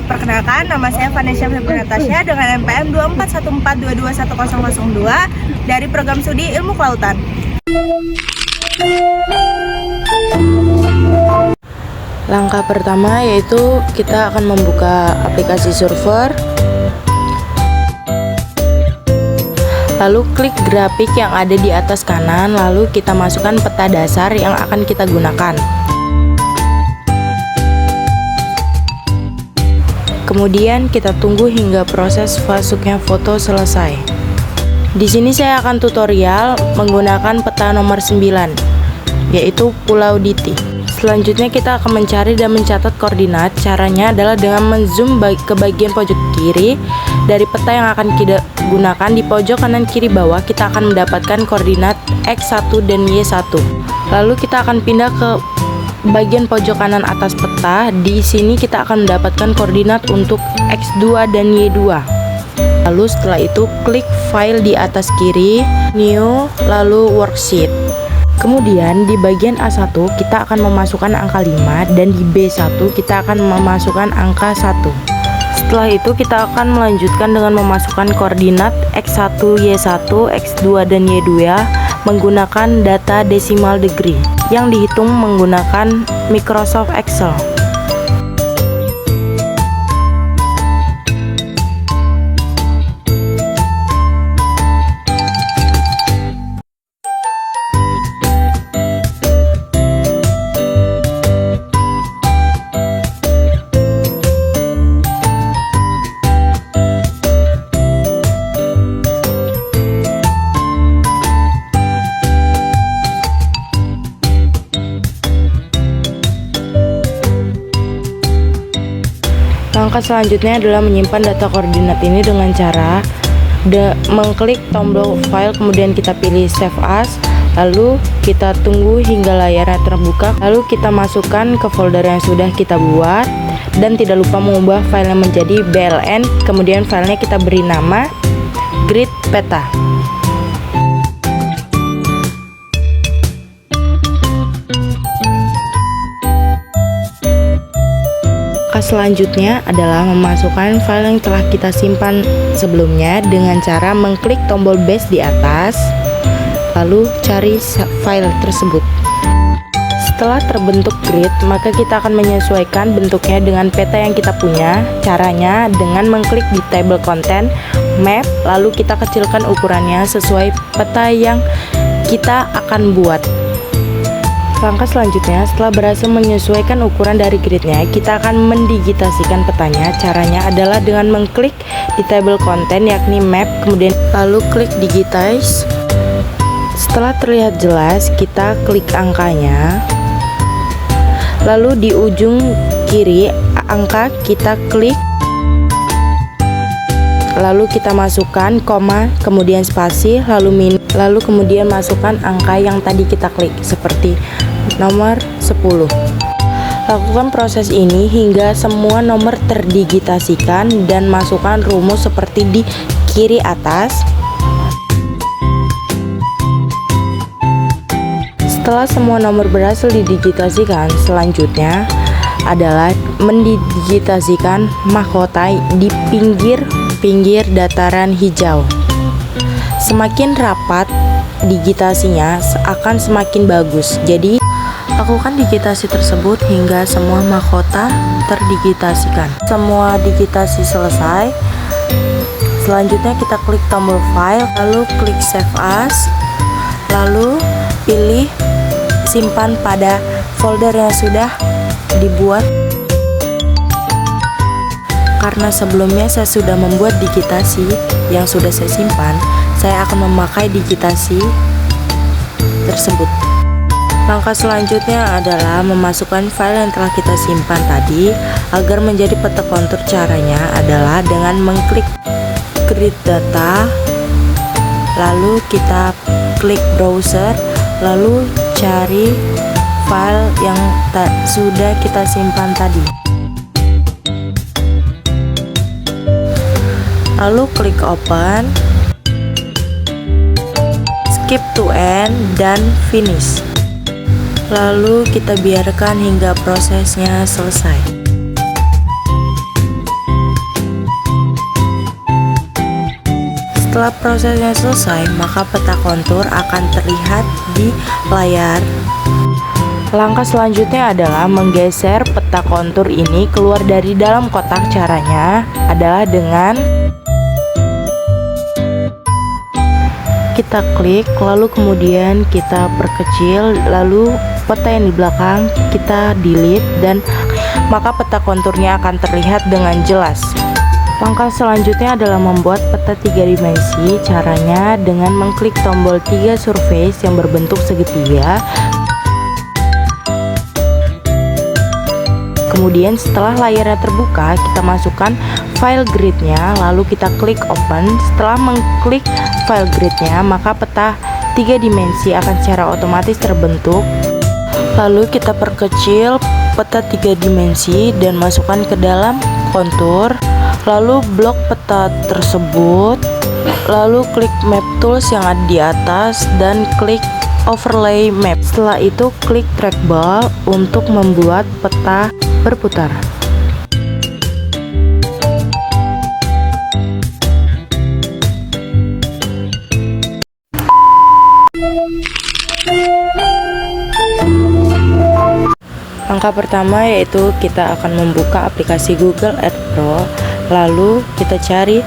Perkenalkan, nama saya Vanessa Febrinatasya dengan NPM 2414221002 dari program studi Ilmu Kelautan. Langkah pertama yaitu kita akan membuka aplikasi server. Lalu klik grafik yang ada di atas kanan, lalu kita masukkan peta dasar yang akan kita gunakan. Kemudian kita tunggu hingga proses masuknya foto selesai. Di sini saya akan tutorial menggunakan peta nomor 9, yaitu Pulau Diti. Selanjutnya kita akan mencari dan mencatat koordinat. Caranya adalah dengan menzoom ke bagian pojok kiri dari peta yang akan kita gunakan. Di pojok kanan kiri bawah kita akan mendapatkan koordinat X1 dan Y1. Lalu kita akan pindah ke bagian pojok kanan atas peta. Di sini kita akan mendapatkan koordinat untuk X2 dan Y2. Lalu setelah itu klik file di atas kiri, new, lalu worksheet. Kemudian di bagian A1 kita akan memasukkan angka 5 dan di B1 kita akan memasukkan angka 1. Setelah itu kita akan melanjutkan dengan memasukkan koordinat X1, Y1, X2 dan Y2 menggunakan data decimal degree yang dihitung menggunakan Microsoft Excel. Langkah selanjutnya adalah menyimpan data koordinat ini dengan cara mengklik tombol file, kemudian kita pilih save as, lalu kita tunggu hingga layarnya terbuka, lalu kita masukkan ke folder yang sudah kita buat dan tidak lupa mengubah filenya menjadi BLN. Kemudian filenya kita beri nama grid peta. Selanjutnya adalah memasukkan file yang telah kita simpan sebelumnya dengan cara mengklik tombol base di atas, lalu cari file tersebut. Setelah terbentuk grid, maka kita akan menyesuaikan bentuknya dengan peta yang kita punya. Caranya dengan mengklik di table content, map, lalu kita kecilkan ukurannya sesuai peta yang kita akan buat. Langkah selanjutnya, setelah berhasil menyesuaikan ukuran dari gridnya, kita akan mendigitasikan petanya. Caranya adalah dengan mengklik di table content yakni map, kemudian lalu klik digitize. Setelah terlihat jelas, kita klik angkanya. Lalu di ujung kiri angka kita klik, lalu kita masukkan koma, kemudian spasi, lalu min, lalu kemudian masukkan angka yang tadi kita klik seperti nomor 10. Lakukan proses ini hingga semua nomor terdigitasikan dan masukkan rumus seperti di kiri atas. Setelah semua nomor berhasil didigitasikan, selanjutnya adalah mendigitasikan mahkota di pinggir dataran hijau. Semakin rapat digitasinya akan semakin bagus. Jadi lakukan digitasi tersebut hingga semua mahkota terdigitasikan. Semua digitasi selesai. Selanjutnya kita klik tombol file, lalu klik save as, lalu pilih simpan pada folder yang sudah dibuat. Karena sebelumnya saya sudah membuat digitasi yang sudah saya simpan, saya akan memakai digitasi tersebut. Langkah selanjutnya adalah memasukkan file yang telah kita simpan tadi agar menjadi peta kontur. Caranya adalah dengan mengklik grid data, lalu kita klik browser, lalu cari file yang sudah kita simpan tadi. Lalu klik open, skip to end, dan finish. Lalu kita biarkan hingga prosesnya selesai. Setelah prosesnya selesai, maka peta kontur akan terlihat di layar. Langkah selanjutnya adalah menggeser peta kontur ini keluar dari dalam kotak. Caranya adalah dengan kita klik, lalu kemudian kita perkecil, lalu peta yang di belakang kita delete, dan maka peta konturnya akan terlihat dengan jelas. Langkah selanjutnya adalah membuat peta 3 dimensi. Caranya dengan mengklik tombol 3 surface yang berbentuk segitiga. Kemudian setelah layarnya terbuka, kita masukkan file gridnya, lalu kita klik open. Setelah mengklik file gridnya, maka peta 3 dimensi akan secara otomatis terbentuk. Lalu kita perkecil peta 3 dimensi dan masukkan ke dalam kontur. Lalu blok peta tersebut, lalu klik map tools yang ada di atas dan klik overlay map. Setelah itu klik trackball untuk membuat peta berputar. Langkah pertama yaitu kita akan membuka aplikasi Google Earth Pro. Lalu kita cari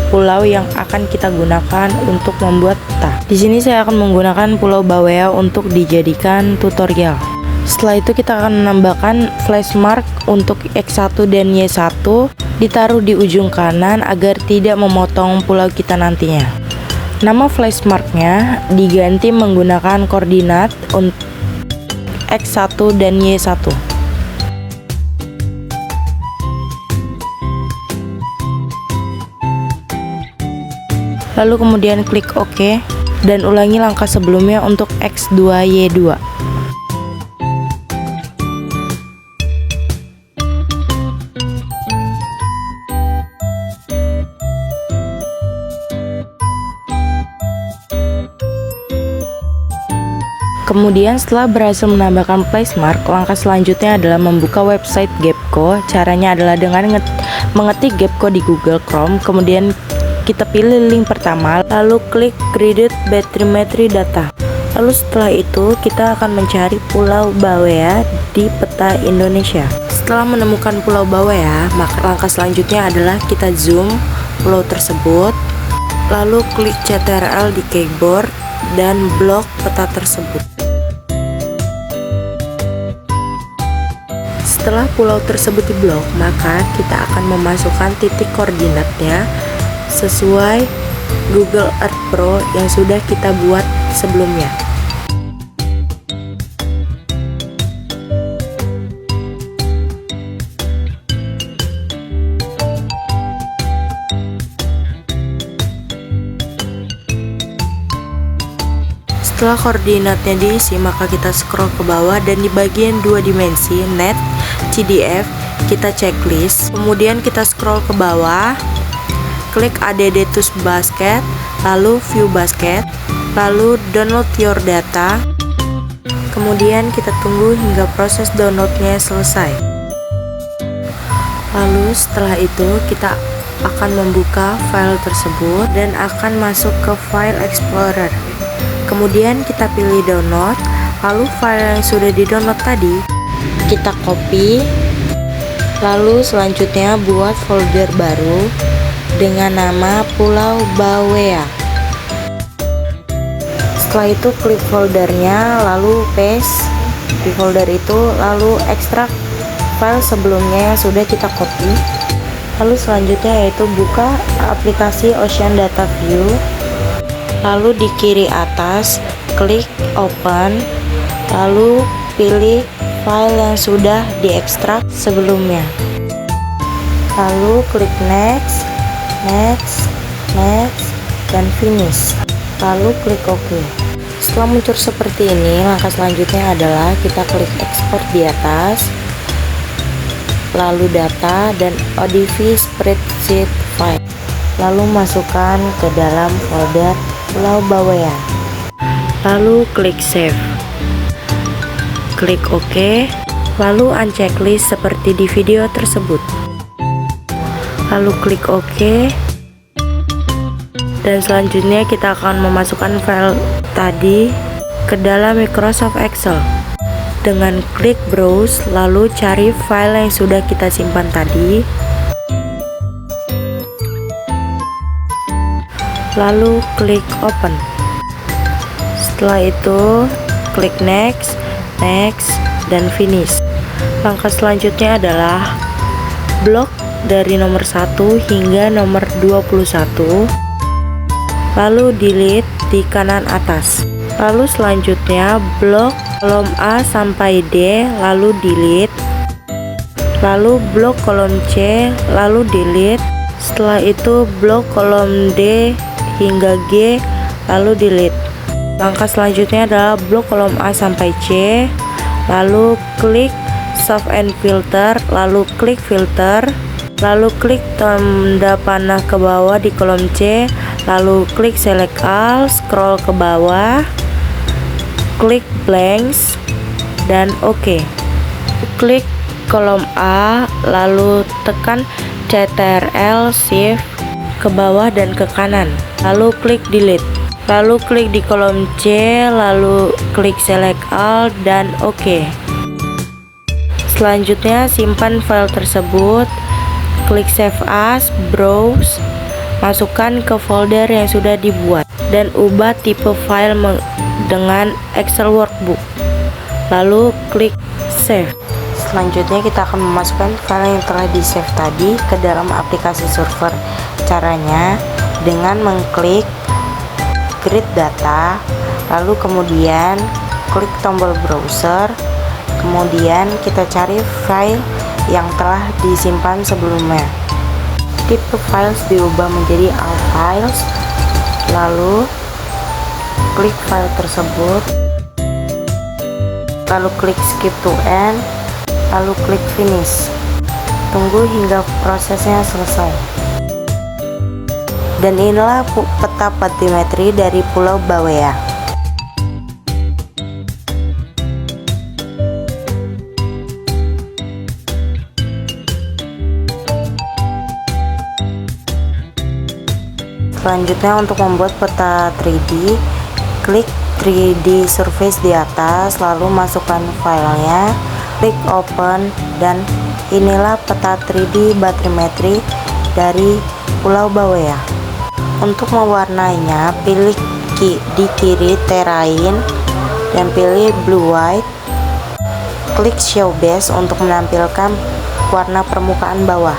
pulau yang akan kita gunakan untuk membuat peta. Di sini saya akan menggunakan Pulau Bawea untuk dijadikan tutorial. Setelah itu kita akan menambahkan flash mark untuk X1 dan Y1, ditaruh di ujung kanan agar tidak memotong pulau kita nantinya. Nama flash marknya diganti menggunakan koordinat untuk X1 dan Y1. Lalu kemudian klik OK dan ulangi langkah sebelumnya untuk X2, Y2. Kemudian setelah berhasil menambahkan placemark, langkah selanjutnya adalah membuka website Gapco. Caranya adalah dengan mengetik Gapco di Google Chrome, kemudian kita pilih link pertama, lalu klik Create Bathymetry Data. Lalu setelah itu kita akan mencari Pulau Bawea di peta Indonesia. Setelah menemukan Pulau Bawea, maka langkah selanjutnya adalah kita zoom pulau tersebut, lalu klik Ctrl di keyboard dan blok peta tersebut. Setelah pulau tersebut diblok, maka kita akan memasukkan titik koordinatnya sesuai Google Earth Pro yang sudah kita buat sebelumnya. Setelah koordinatnya diisi, maka kita scroll ke bawah dan di bagian 2 dimensi net CDF kita checklist. Kemudian kita scroll ke bawah, klik add to basket, lalu view basket, lalu download your data. Kemudian kita tunggu hingga proses downloadnya selesai. Lalu setelah itu kita akan membuka file tersebut dan akan masuk ke file explorer. Kemudian kita pilih download, lalu file yang sudah di download tadi kita copy, lalu selanjutnya buat folder baru dengan nama Pulau Bawea. Setelah itu klik foldernya, lalu paste di folder itu, lalu ekstrak file sebelumnya yang sudah kita copy. Lalu selanjutnya yaitu buka aplikasi Ocean Data View, lalu di kiri atas klik open, lalu pilih file yang sudah diekstrak sebelumnya, lalu klik next, next, next, dan finish, lalu klik OK. Setelah muncul seperti ini, langkah selanjutnya adalah kita klik ekspor di atas, lalu data dan ODV spreadsheet file, lalu masukkan ke dalam folder Pulau Bawea, lalu klik save, klik OK, lalu unchecklist seperti di video tersebut, lalu klik OK. Dan selanjutnya kita akan memasukkan file tadi ke dalam Microsoft Excel dengan klik browse, lalu cari file yang sudah kita simpan tadi, lalu klik open. Setelah itu klik next, dan finish. Langkah selanjutnya adalah blok dari nomor 1 hingga nomor 21, lalu delete di kanan atas. Lalu selanjutnya blok kolom A sampai D, lalu delete. Lalu blok kolom C, lalu delete. Setelah itu blok kolom D hingga G, lalu delete. Langkah selanjutnya adalah blok kolom A sampai C, lalu klik soft and filter, lalu klik filter, lalu klik tanda panah ke bawah di kolom C, lalu klik select all, scroll ke bawah, klik blanks, dan OK. Klik kolom A, lalu tekan CTRL Shift ke bawah dan ke kanan, lalu klik delete, lalu klik di kolom C, lalu klik select all dan OK. Selanjutnya simpan file tersebut, klik save as, browse, masukkan ke folder yang sudah dibuat, dan ubah tipe file dengan Excel workbook, lalu klik save. Selanjutnya kita akan memasukkan file yang telah di save tadi ke dalam aplikasi server. Caranya dengan mengklik create data, lalu kemudian klik tombol browser, kemudian kita cari file yang telah disimpan sebelumnya. Tipe files diubah menjadi all files, lalu klik file tersebut, lalu klik skip to end, lalu klik finish. Tunggu hingga prosesnya selesai. Dan inilah peta batimetri dari Pulau Bawea. Selanjutnya untuk membuat peta 3D, klik 3D surface di atas, lalu masukkan filenya, klik open, dan inilah peta 3D batimetri dari Pulau Bawea. Untuk mewarnainya, pilih di kiri terrain dan pilih blue white, klik show base untuk menampilkan warna permukaan bawah,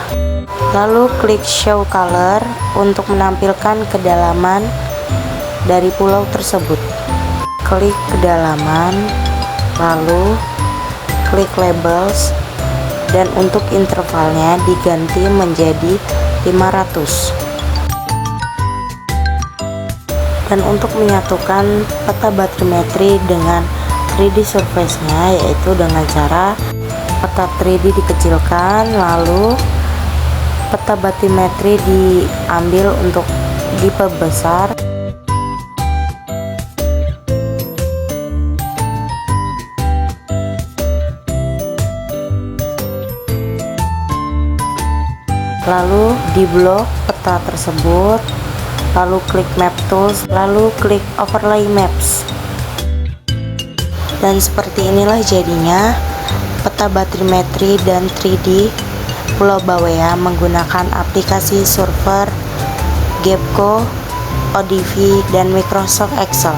lalu klik show color untuk menampilkan kedalaman dari pulau tersebut. Klik kedalaman, lalu klik labels, dan untuk intervalnya diganti menjadi 500. Dan untuk menyatukan peta batimetri dengan 3D surface-nya, yaitu dengan cara peta 3D dikecilkan, lalu peta batimetri diambil untuk diperbesar, lalu di blok peta tersebut, lalu klik map tools, lalu klik overlay maps. Dan seperti inilah jadinya peta batimetri dan 3D Pulau Bawea menggunakan aplikasi server, Gapco, ODV, dan Microsoft Excel.